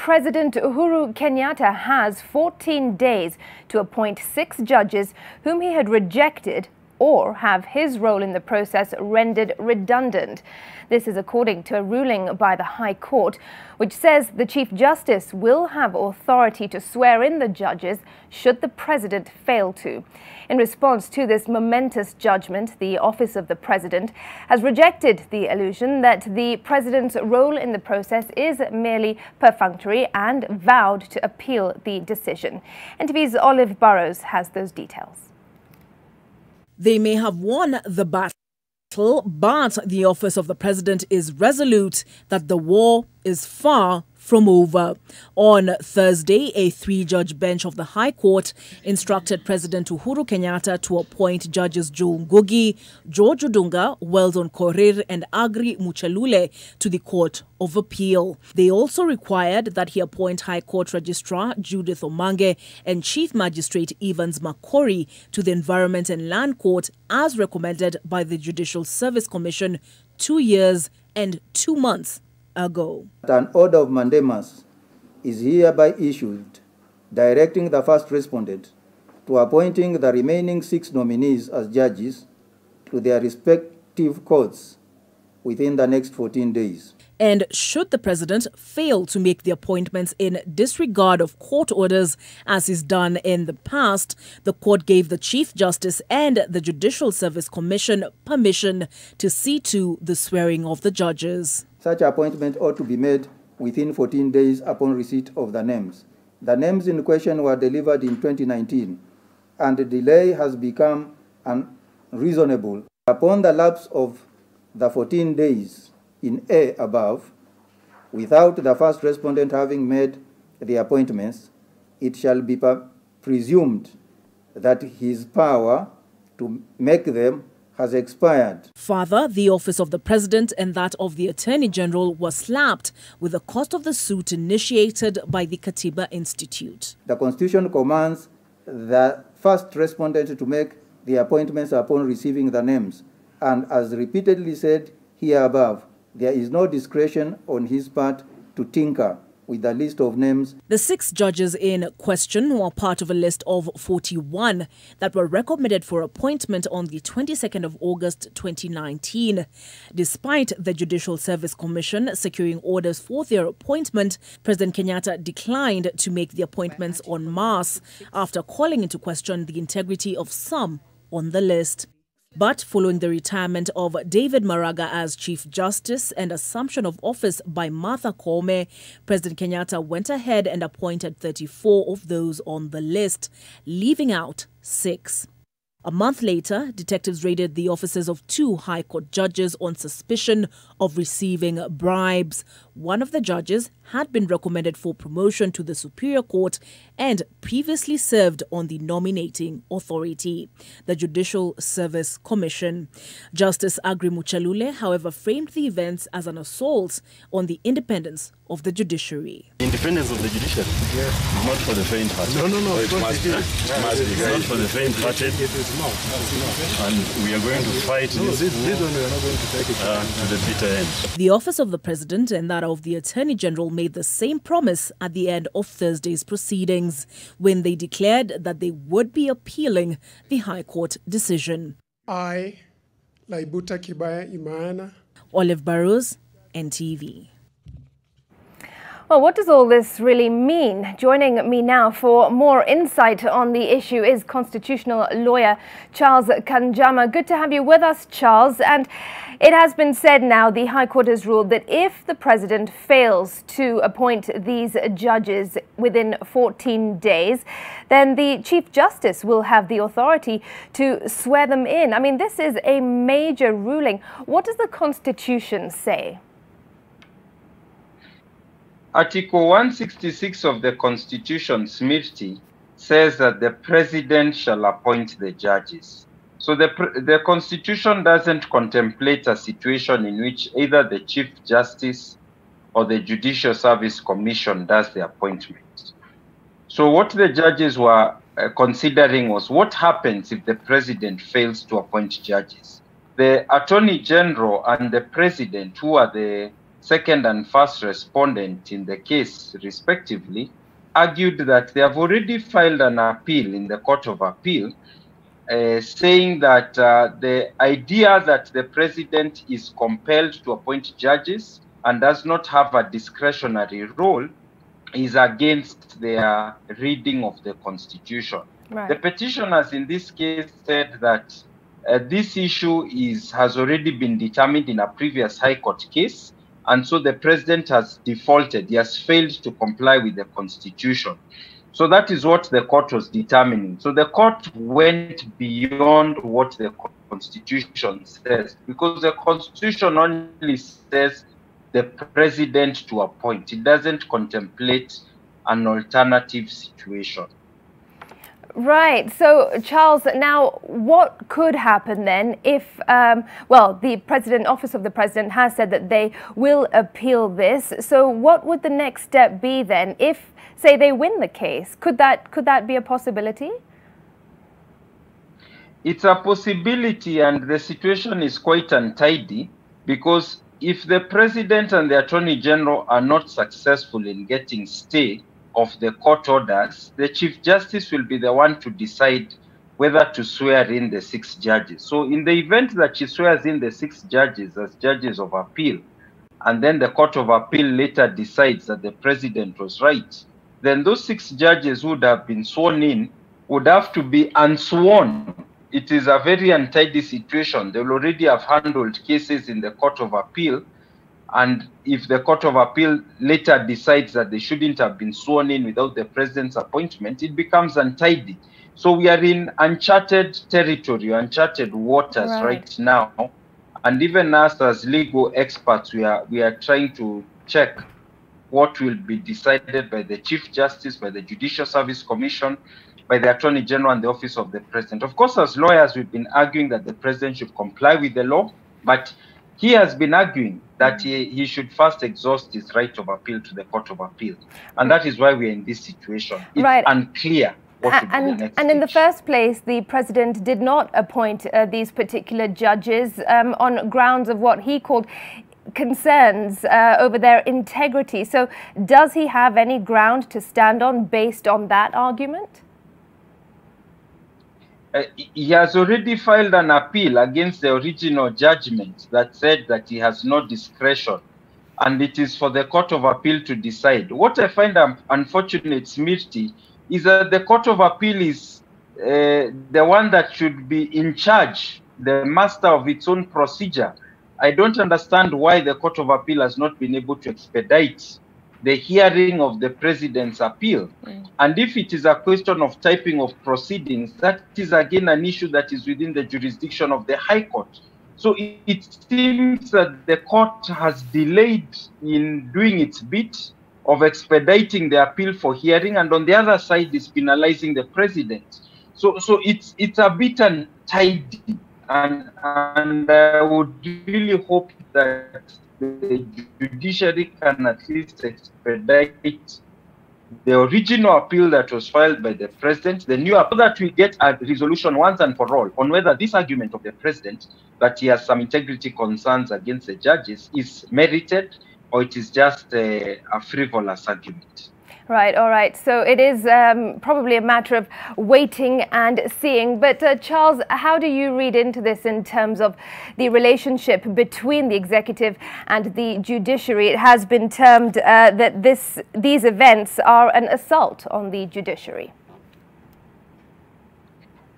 President Uhuru Kenyatta has 14 days to appoint 6 judges whom he had rejected or have his role in the process rendered redundant. This is according to a ruling by the High Court, which says the Chief Justice will have authority to swear in the judges should the President fail to. In response to this momentous judgment, the Office of the President has rejected the allusion that the President's role in the process is merely perfunctory and vowed to appeal the decision. NTV's Olive Burrows has those details. They may have won the battle, but the Office of the President is resolute that the war is far from over. On Thursday, a 3-judge bench of the High Court instructed President Uhuru Kenyatta to appoint Judges Joel Ngugi, George Odunga, Weldon Korir and Agri Muchelule to the Court of Appeal. They also required that he appoint High Court Registrar Judith Omange and Chief Magistrate Evans Makori to the Environment and Land Court as recommended by the Judicial Service Commission 2 years and 2 months ago. An order of mandamus is hereby issued directing the first respondent to appointing the remaining 6 nominees as judges to their respective courts within the next 14 days. And should the President fail to make the appointments in disregard of court orders, as is done in the past, the court gave the Chief Justice and the Judicial Service Commission permission to see to the swearing of the judges. Such appointment ought to be made within 14 days upon receipt of the names. The names in question were delivered in 2019, and the delay has become unreasonable. Upon the lapse of the 14 days in A above, without the first respondent having made the appointments, it shall be presumed that his power to make them has expired. Further, the Office of the President and that of the Attorney General was slapped with the cost of the suit initiated by the Katiba Institute. The Constitution commands the first respondent to make the appointments upon receiving the names, and as repeatedly said here above, there is no discretion on his part to tinker with the list of names. The 6 judges in question were part of a list of 41 that were recommended for appointment on the 22nd of August 2019. Despite the Judicial Service Commission securing orders for their appointment, President Kenyatta declined to make the appointments en masse after calling into question the integrity of some on the list. But following the retirement of David Maraga as Chief Justice and assumption of office by Martha Koome, President Kenyatta went ahead and appointed 34 of those on the list, leaving out 6. A month later, detectives raided the offices of 2 High Court judges on suspicion of receiving bribes. One of the judges had been recommended for promotion to the Superior Court and previously served on the nominating authority, the Judicial Service Commission. Justice Agri Muchelule, however, framed the events as an assault on the independence of the judiciary. Independence of the judiciary? Yes. Not for the faint-hearted. No. It must be. It's not for the faint-hearted. It is not. And we are going to fight this one we are not going to take it to the bitter end. The Office of the President and that of the Attorney General made the same promise at the end of Thursday's proceedings, when they declared that they would be appealing the High Court decision. I, Laibuta Kibaya Imana. Olive Burrows, NTV. Well, what does all this really mean? Joining me now for more insight on the issue is constitutional lawyer Charles Kanjama. Good to have you with us, Charles. And it has been said now, the High Court has ruled that if the President fails to appoint these judges within 14 days, then the Chief Justice will have the authority to swear them in. I mean, this is a major ruling. What does the Constitution say? Article 166 of the Constitution, Smirti, says that the President shall appoint the judges. So the Constitution doesn't contemplate a situation in which either the Chief Justice or the Judicial Service Commission does the appointment. So what the judges were considering was what happens if the President fails to appoint judges. The Attorney General and the President, who are the second and first respondent in the case, respectively, argued that they have already filed an appeal in the Court of Appeal, saying that the idea that the president is compelled to appoint judges and does not have a discretionary role is against their reading of the Constitution. Right. The petitioners in this case said that this issue has already been determined in a previous High Court case, and so the president has defaulted. He has failed to comply with the Constitution. So that is what the court was determining. So the court went beyond what the Constitution says, because the Constitution only says the president to appoint. It doesn't contemplate an alternative situation. Right. So, Charles, now what could happen then if, well, the office of the president has said that they will appeal this. So what would the next step be then if, say, they win the case? Could that be a possibility? It's a possibility, and the situation is quite untidy, because if the president and the attorney general are not successful in getting stay of the court orders, the Chief Justice will be the one to decide whether to swear in the 6 judges. So in the event that she swears in the 6 judges as judges of appeal, and then the Court of Appeal later decides that the president was right, then those 6 judges who would have been sworn in would have to be unsworn. It is a very untidy situation. They will already have handled cases in the Court of Appeal, and if the Court of Appeal later decides that they shouldn't have been sworn in without the president's appointment, it becomes untidy. So we are in uncharted territory, uncharted waters right now. And even us as legal experts, we are trying to check what will be decided by the Chief Justice, by the Judicial Service Commission, by the Attorney General and the Office of the President. Of course, as lawyers, we've been arguing that the president should comply with the law, but he has been arguing that he should first exhaust his right of appeal to the Court of Appeal. And that is why we are in this situation. It's unclear what should be the next And in the first place, the president did not appoint these particular judges on grounds of what he called concerns over their integrity. So does he have any ground to stand on based on that argument? He has already filed an appeal against the original judgment that said that he has no discretion, and it is for the Court of Appeal to decide. What I find unfortunate, Smirti, is that the Court of Appeal is the one that should be in charge, the master of its own procedure. I don't understand why the Court of Appeal has not been able to expedite the hearing of the president's appeal. And if it is a question of typing of proceedings, that is again an issue that is within the jurisdiction of the High Court. So it seems that the court has delayed in doing its bit of expediting the appeal for hearing, and on the other side is penalizing the president. So it's a bit untidy, and I would really hope that the judiciary can at least expedite the original appeal that was filed by the president, the new appeal, that we get a resolution once and for all on whether this argument of the president that he has some integrity concerns against the judges is merited or it is just a frivolous argument. Right, all right. So it is probably a matter of waiting and seeing. But Charles, how do you read into this in terms of the relationship between the executive and the judiciary? It has been termed that these events are an assault on the judiciary.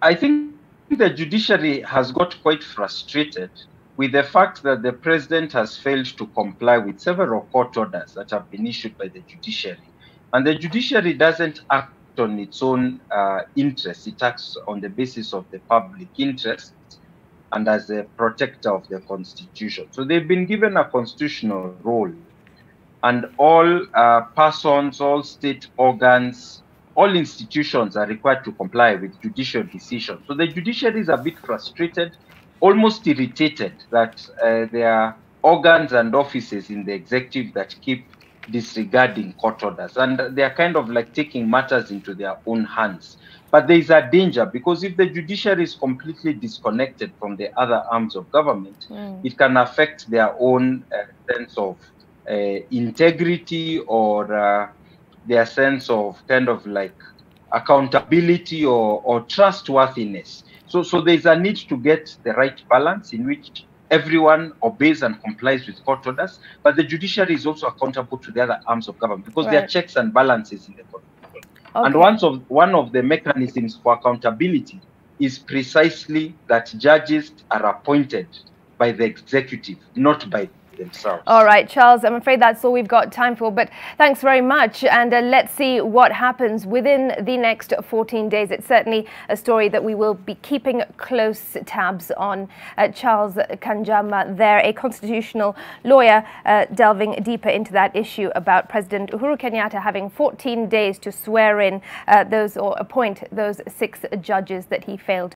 I think the judiciary has got quite frustrated with the fact that the president has failed to comply with several court orders that have been issued by the judiciary. And the judiciary doesn't act on its own interest. It acts on the basis of the public interest and as a protector of the Constitution. So they've been given a constitutional role. And all persons, all state organs, all institutions are required to comply with judicial decisions. So the judiciary is a bit frustrated, almost irritated that there are organs and offices in the executive that keep disregarding court orders, and they are kind of like taking matters into their own hands. But there is a danger, because if the judiciary is completely disconnected from the other arms of government, it can affect their own sense of integrity or their sense of kind of like accountability or trustworthiness. So there's a need to get the right balance in which everyone obeys and complies with court orders, but the judiciary is also accountable to the other arms of government because there are checks and balances in the court. Okay. And one of the mechanisms for accountability is precisely that judges are appointed by the executive, not by themselves. All right, Charles, I'm afraid that's all we've got time for, but thanks very much. And let's see what happens within the next 14 days. It's certainly a story that we will be keeping close tabs on. Charles Kanjama there, a constitutional lawyer, delving deeper into that issue about President Uhuru Kenyatta having 14 days to swear in those or appoint those 6 judges that he failed